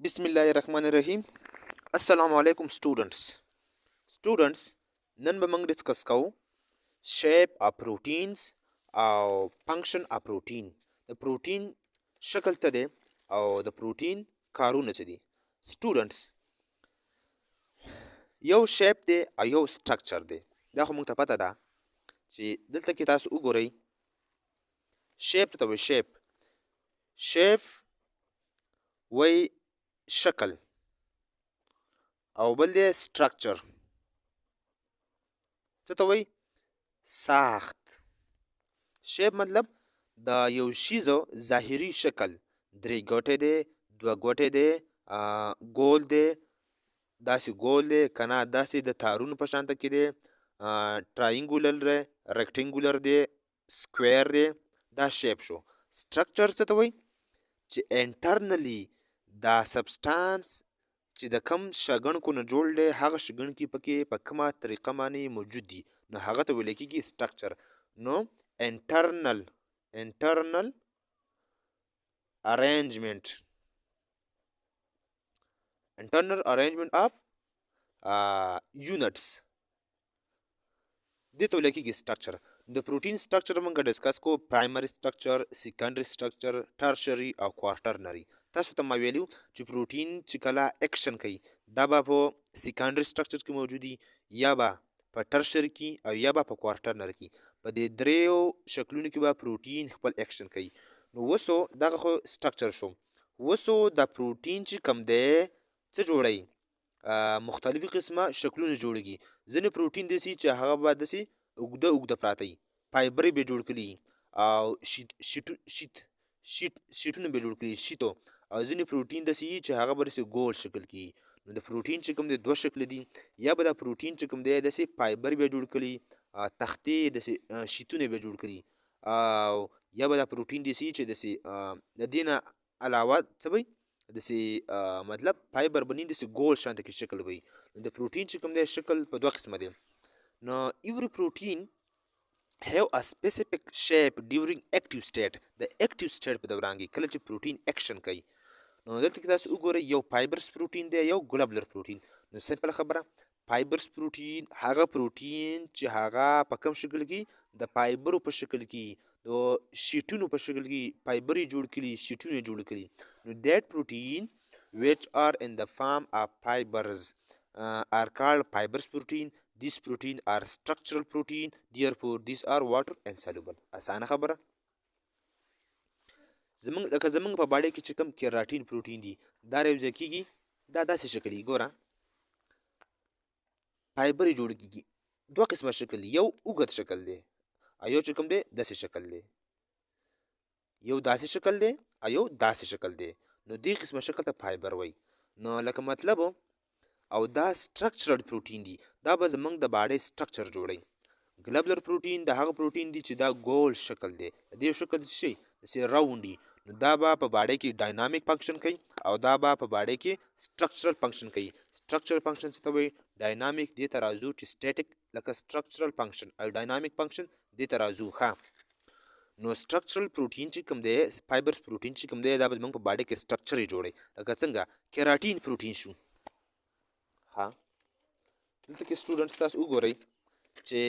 बिस्मिल्लाहिर्रहमानिर्रहीम। अस्सलाम वालेकुम स्टूडेंट्स नन बे मंग डिस्कस कऊ शेप ऑफ प्रोटीन्स और function of protein. The protein शक्ल तदे और द प्रोटीन कारून चदी। स्टूडेंट्स यो शेप दे और यो स्ट्रक्चर दे दा खो मुंग पता दा ची दलता की तास उगोरई शेप तो शेप वही शक्ल او بل دی سټرکچر څه ته وایي ساخت شیپ مطلب د یو شیزو ظاهري شکل درې ګوټې دی دوه ګوټې دی ګول دی داسې ګول دی کنه داسې د تارونو په شانته کې دی ټراینګولر دی ریکټینګولر دی سکویر دی دا شیپ شو سټرکچر څه ته وایي چې انټرنلی دا سبسټانس چې د کم شګنکو نه جوړ دی هغه شګنکي پکې په کومه طریقه باندې موجود دي نو هغه ته ویل کېږي سټرکچر. نو انټرنل ارینجمنټ اف یونټس دې ته ویل کېږي سټرکچر. د پروټین سټرکچر موږ ډسکس کو پرایمري سټرکچر، سیکنډري سټرکچر، ټرشري او کوارټرنري. تاسو ته ما ویلو چې پروټین چې کله اکشن کوي دا به په سیکنډري سټرکچر کې موجودي یا به په ټرشري کې او یا به په کوارټرنري کې. په دې دریو شکلونو کې به پروټین خپل اکشن کوي. نو وسو دغه خو سټرکچر شو. وسو د پروټین چې کم دی څه جوړوي مختلفي قسمه شکلونه جوړیږي. ځینې پروټین داسې چې هغه به داسې اوږده پراته وي فایبر به جوړ کړي او شیټونه به جوړ کړي شیتو. او ځینې پروټین داسې وي چې هغه به داسې ګول شکل کې. نو د پروټین چې کوم دی دوه شکله دي. یا به دا پروټین چې کوم دی داسې فایبر به جوړ کړي تختې داسې شیتونه به جوړ کړي او یا به دا پروټین داسې چې داسې د دې نه علاوه څه وي داسې مطلب فایبر بني داسې ګول شانته کې شکل وي. نو د پروټین چې کوم دی شکل په دوه قسمه دی. نو every protein have a specific shape during active state. د active state په دوران کې کله چې پروټین اکشن کوي نو دلته کې تاسو وګورئ یو فایبرس پروټین دی یو ګلوبولر پروټین. نو سمپل خبره فایبرس پروټین هغه پروټین چې هغه په کوم شکل کې د فایبرو په شکل کې د شیټونو په شکل کې فایبر جوړ کړي شیټونه جوړ کړي. نو that protein which are in the form of fibers are called fibrous protein. These protein are structural protein, therefore these are water insoluble. اسانه خبره. زمونږ په باډي کې چې کوم کیراټین پروټین دي دا راوځي کیږي دا داسې شکل یې ګوره فایبر جوړ کیږي دوه قسمه شکل یو اوږد شکل دی او یو چې کوم دی داسې شکل دی. یو داسې شکل دی او یو داسې شکل دی. نو دې قسمه شکل ته فایبر وایي. نو لکه مطلب او دا سټرکچرل پروټین دي دا به زمونږ د باډي سټرکچر جوړوي. ګلوبولر پروټین د هغه پروټین دی چې دا ګول شکل دی دې شکل شي داسې راوند دي. نو دا به په باډي کې ډاینامیک فنکشن کوي او دا به په باډي کې سټرکچرل فنکشن کوي. سټرکچرل فنکشن څه ته وایي ډاینامیک دې ته راځو چې سټیټیک لکه سټرکچرل فنکشن او ډاینامیک فنکشن دې ته راځو. ښه نو سټرکچرل پروټین چې کوم دی فایبرس پروټین چې کوم دی دا به زموږ په باډي کې سټرکچر یې جوړوي لکه څنګه کیراټین پروټین شو. ها دلته کې سټوډنټس تاسو وګورئ چې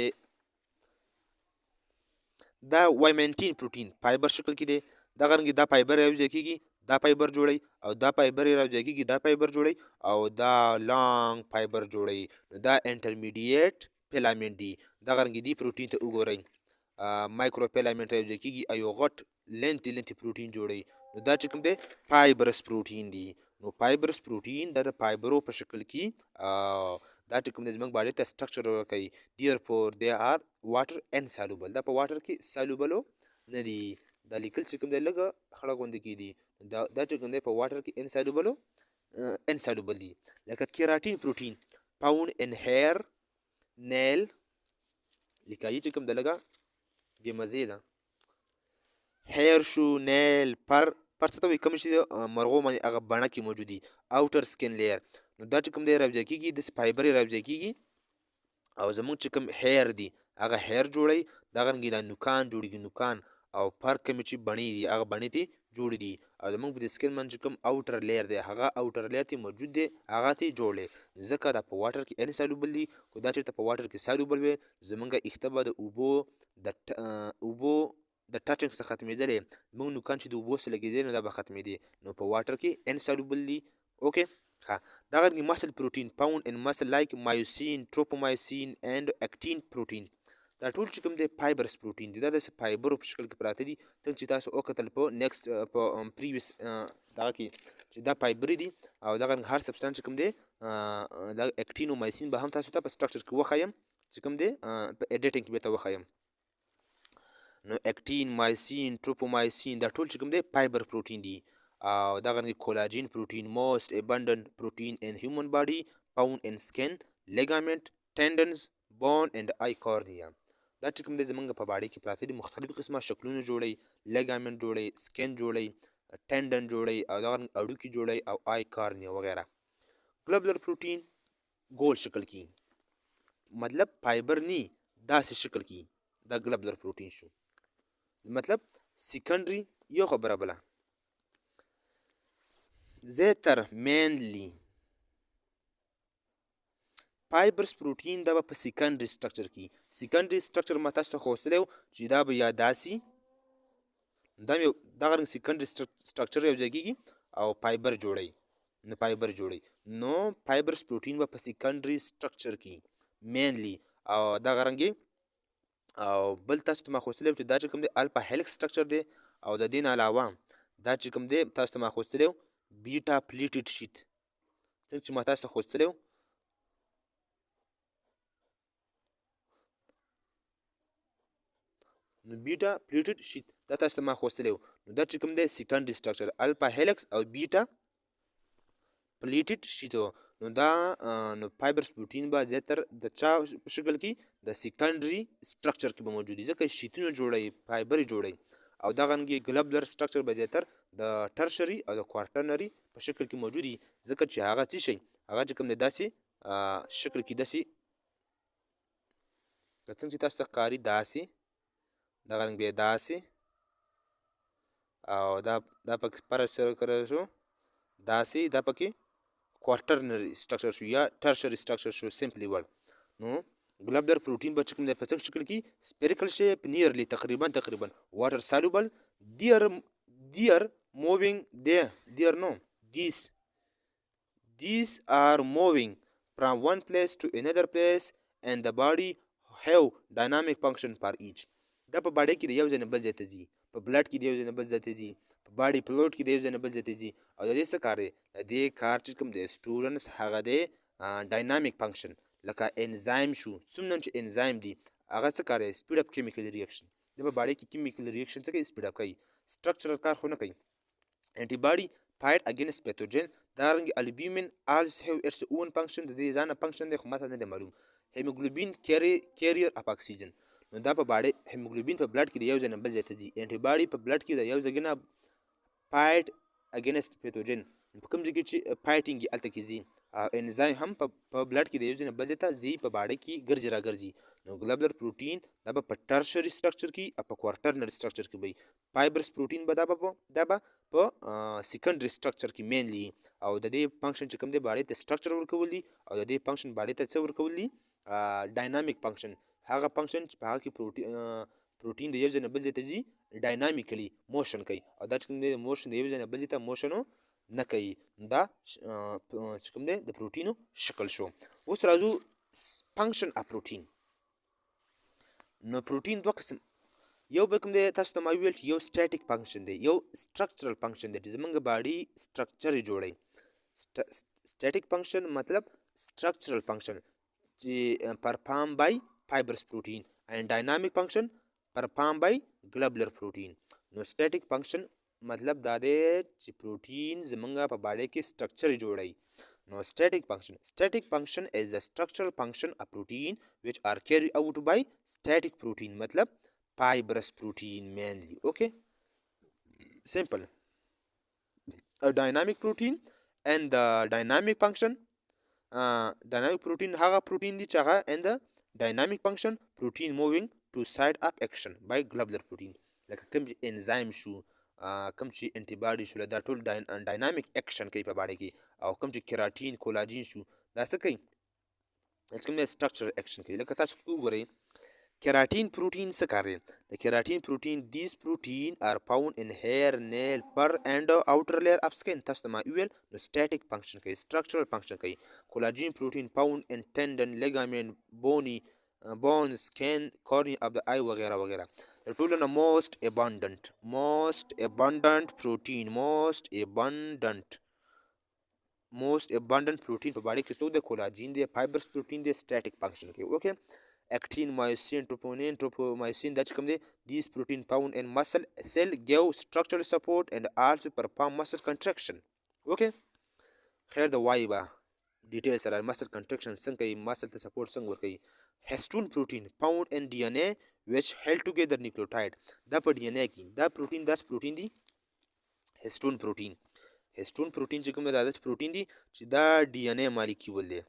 دا وایمنټین پروټین فایبر شکل کې دی دغه رنګ دا فایبر راوځي کېږي دا فایبر جوړوي او دا فایبر راوځي کېږي دا فایبر جوړوي او دا لانګ فایبر جوړوي. نو دا انټرمیډیټ فیلامنټ دی دغه رنګ دی پروټین ته وګورئ مایکرو فیلامنټ راوځي کېږي او یو غټ لینتي پروټین جوړوي. نو دا چې کوم دی فایبرس پروټین دی. نو فایبرس پروټین دا د فایبرو په شکل کې دا چې کوم دی زموږ باډي ته سټرکچر ورکوي. therefore they are water insoluble. دا په واټر کې سالوبلو نه دي. دا لیکل چې کوم دی لږه خړه غوندې کې دي دا چې کوم دی په واټر کې انسالوبل دي. لکه کیراټین پروټین فاوند ان هیر نیل لیکایي چې کوم دی لږه بې مزې ده هیر شو نیل پر څه ته وایي کوم شي مرغو باندې هغه بڼه کې موجود دي اوټر سکن لیر. نو دا چې کوم دی راوځي کېږي داسې فایبر یې راوځي کېږي او زموږ چې کوم هیر دي هغه هیر جوړوي دغه رنګې دا نوکان جوړېږي نوکان او پر کومې چې بڼې دي هغه بڼې دې جوړ دي او زموږ په سکین باندې کوم اوټر لیر دی هغه اوټر لیر ته موجود دی هغه ته جوړ دی ځکه دا په واټر کې انسالوبل دي خو دا چېرته په واټر کې سالوبل وي زموږ ایخته به د اوبو د ټاچنګ څخه ختمېدلې موږ نوکان چې د اوبو سره لګېدلې نو دا به ختمېدي نو په واټر کې انسالوبل دي اوکې ها دا غرنګي مسل پروتین فاوند ان مسل لایک مایوسین ټروپومایسین اینڈ اکټین پروتین دا ټول چې کوم دی فایبرس پروتین دي دا د فایبرو په شکل کې پراته دي څنګه چې تاسو وکتل په نیکسټ په پریویس دغه کې چې دا فایبر دي او دغه هر سبستانس چې کوم دی دا اکټینومایسین به هم تاسو ته په سټرکچر کې وښایم چې کوم دی په ایډیټینګ کې به ته وښایم نو اکټین مایسین ټروپومایسین دا ټول چې کوم دی فایبر پروتین دي او دغه کولاجین پروتین موست ابندنت پروتین ان هیومن باډي فاوند ان سکن لیګامنت ټینډنز بون اینڈ آی کارنیا دا چې کوم دی زمونږ په باډي کې پراته دي مختلف قسمه شکلونه جوړوي لیګامنټ جوړوي سکن جوړوي ټینډن جوړوي او دغه اړوکي جوړوي او آی کارنیا وغیرہ ګلوبولر پروتین ګول شکل کې مطلب فایبر نی داسې شکل کې دا ګلوبولر پروتین شو مطلب سیکنډري یو خبره بله زیاتر مینلی فایبرس پروتین دا به په سیکنډري سټرکچر کې سیکنډري سټرکچر ما تاسو ته ښودلی و چې دا به یا داسې دا یو دغه رنګ سیکنډري سټرکچر یو ځای کېږي او فایبر جوړوي نو فایبرس پروتین به په سیکنډري سټرکچر کې مینلی او دغه رنګې او بل تاسو ته ما ښودلی و چې دا چې کوم دی الفا هیلکس سټرکچر دی او د دې نه علاوه دا چې کوم دی تاسو ته ما ښودلی و بیټا پلیټډ شیټ څنګه چې ما تاسو ته ښودلی و نو بیټا پلیټډ شیټ دا تاسو ته ما ښودلی و نو دا چې کوم دی سیکنډري سټرکچر الفا هیلکس او بیټا پلیټډ شیټ نو دا نو فایبرس پروتین به زیاتر د چا په شکل کې د سیکنډري سټرکچر کې به موجود وي ځکه شیټونه جوړوي فایبر جوړوي او دغه رنګې ګلوبولر سټرکچر به زیاتر د ټرشري او د کوارټرنري په شکل کې موجود وي ځکه چې هغه څه شي هغه چې کوم دی داسې شکل کې داسې څنګه چې تاسو ته ښکاري داسې دغه رنګ بیا داسې او دا پکې پر سره شو داسې دا پکې کوارټرنري سټرکچر شو یا ټرشري سټرکچر شو سمپلی ورډ نو ګلوبولر پروتین به چې کوم دی په څنګه شکل کې سپیریکل شیپ نیرلی تقریبا واټر سالوبل دیئر مووینګ دیئر نو these are moving from one place to another place and the body have dynamic function for each دا په باډي کې د یو ځای نه بل ځای ته ځي په بلډ کې د یو ځای نه بل ځای ته ځي په باډي فلوټ کې د یو ځای نه بل ځای ته ځي او د دې څه کار دی د دې کار چې کوم دی سټوډنټس هغه دی ډاینامیک فنکشن لکه انزایم شو څومره چې انزایم دی هغه څه کار دی سپیډ اپ کیمیکل ریاکشن د په باډي کې کیمیکل ریاکشن څه کوي سپیډ اپ کوي سټرکچرل کار خو نه کوي انټي باډي fight against pathogen دا رنګ البومین also have its own function د دې ځانه فنکشن دی خو ماته نه دی معلوم هیموګلوبین کیریئر اف اکسیجن نو دا په باډي هیموګلوبین په بلډ کې د یو ځای نه بل ځای ته ځي انټي باډي په بلډ کې د یو ځای نه فایټ اګینست پیتوجن په کوم ځای کې چې فایټینګ یې هلته کې ځي او انزایم هم په بلډ کې د یو ځای نه بل ځای ته ځي په باډي کې ګرځي راګرځي نو ګلوبولر پروتین دا به په ټرشري سټرکچر کې او په کوارټرنري سټرکچر کې وي فایبرس پروتین به دا به په سیکنډري سټرکچر کې مینلی او د دې فنکشن چې کوم دی باډي ته سټرکچر ورکول دي او د دې فنکشن باډي ته څه ورکول دي ډاینامیک فنکشن هغه فنکشن چې په هغه کې پروتین د یو ځای نه بل ځای ته ځي ډاینامیکلی موشن کوي او دا چې کوم دی موشن د یو ځای نه بل ځای ته موشن نه کوي دا چې کوم دی د پروتینو شکل شو اوس راځو فنکشن اف پروتین نو پروتین دوه قسم یو به کوم دی تاسو ته ما ویل چې یو سټیټیک فنکشن دی یو سټرکچرل فنکشن دی چې زمونږ باډي سټرکچر یې جوړوي سټیټیک فنکشن مطلب سټرکچرل فنکشن چې پرفارم بای fibrous protein and dynamic function performed by globular protein نو static function مطلب دا دی چې پروتین زمونږ په باډي کې سټرکچر جوړوي نو static function is the structural function of protein which are carried out by static protein مطلب fibrous protein mainly okay simple a dynamic protein and the dynamic function dynamic protein هغه پروتین دی چې هغه and the dynamic function protein moving to side of action by globular protein لکه کوم انزایم شو کوم چې انټي باډي شول دا ټول ډاینامیک اکشن کوي په باډي کې، او کوم چې کیراټین کولاجین شو دا څه کوي، کوم سټرکچر اکشن کوي. لکه تاسو وګورئ keratin protein څه کار دی؟ د keratin protein these protein are found in hair, nail, fur and outer layer of skin. تاسو ته ما ویل نو static function کوي، structural function کوي. collagen protein found in tendon, ligament, bone, skin, cornea of the eye وغیرہ وغیرہ. د ټولو نه most abundant protein په باډي کې څوک د کولاجین دی، فایبرس پروټین دی، static function کوي. اوکې اکټین، مایوسین، ټروپونین، ټروپومایسین دا چې کوم دی these protein found in muscle cell give structural support and also perform muscle contraction. اوکې خیر د وای با ډیټیل سره muscle contraction څنګه کوي، muscle ته سپورټ څنګه ورکوي. histone protein found in DNA which held together nucleotide. دا په ډي ان اے کې دا پروټین داس پروټین دی histone protein. histone protein چې کوم دا داس پروټین دی چې دا ډي ان اے مالیکول دی،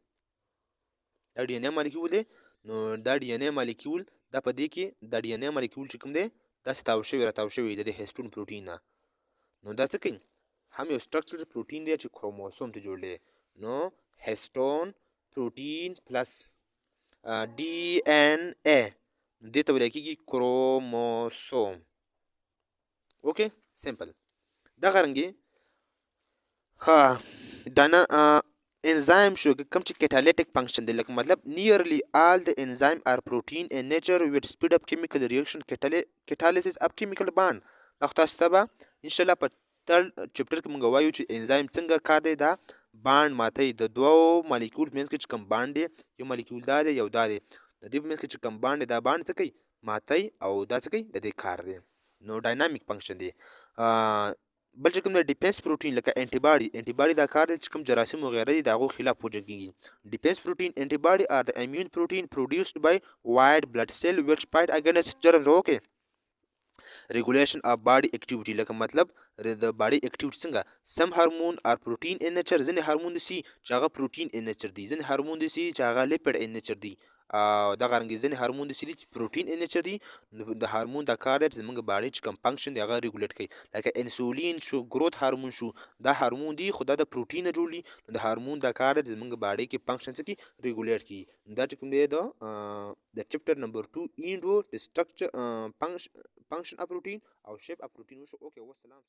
دا ډي ان اے مالیکول دی. نو دا ډي ان اے مالیکول دا په دې کې دا ډي ان اے مالیکول چې کوم دی دا ستاو شوی راتاو شوی د هیسټون پروټین نه. نو دا څه کوي، هم یو سټرکچر پروټین دی چې کروموسوم ته جوړ دی. نو هیسټون پروټین پلس ډي ان اے دې ته ویل کېږي کروموسوم. اوکې سمپل. دغه رنګې ښه enzyme شو کوم چې catalytic function دی، لکه مطلب nearly all the enzyme are protein in nature which speed up chemical reaction catalysis of chemical bond. تاسو ته به ان شاء الله په تل چپټر کې مونږ وایو چې انزایم څنګه کار دی، دا باند ماتوي د دوو مالیکول منځ کې چې کوم باند دی، یو مالیکول دا دی یو دا دی، د دې په منځ کې چې کوم باند دی دا باند څه کوي ماتوي، او دا څه کوي د دې کار دی. نو ډاینامیک فنکشن دی. بل چې کوم د ډیفنس پروټین لکه انټي باډي دا کار دی چې کوم جراثیم وغیره دي د هغو خلاف وجنګېږي. ډیفنس پروټین انټي باډي آر د امین پروټین produced by white blood cell which fight against germs. اوکې regulation of body activity لکه مطلب د باډي اکټیویټي څنګه سم هارمون آر پروټین ان نیچر، ځینې هارمون دي چې هغه پروټین ان نیچر دي، ځینې هارمون دي چې هغه لیپډ ان نیچر دي، دغه رنګې ځینې هارمون دي چې پروټین ان نیچر دي. د هارمون دا کار دی چې زموږ باډي چې کوم فنکشن دی هغه ریګولیټ کوي. لکه انسولین شو، گروث هارمون شو، دا هارمون دی خو دا د پروټین نه جوړ دي. د هارمون دا کار دی چې زموږ باډي کې فنکشن څه کوي ریګولیټ کوي. دا چې کوم دی د چپټر نمبر 2 اینډو د سټرکچر فنکشن اف پروټین او شیپ اف پروټین وشو. اوکې والسلام.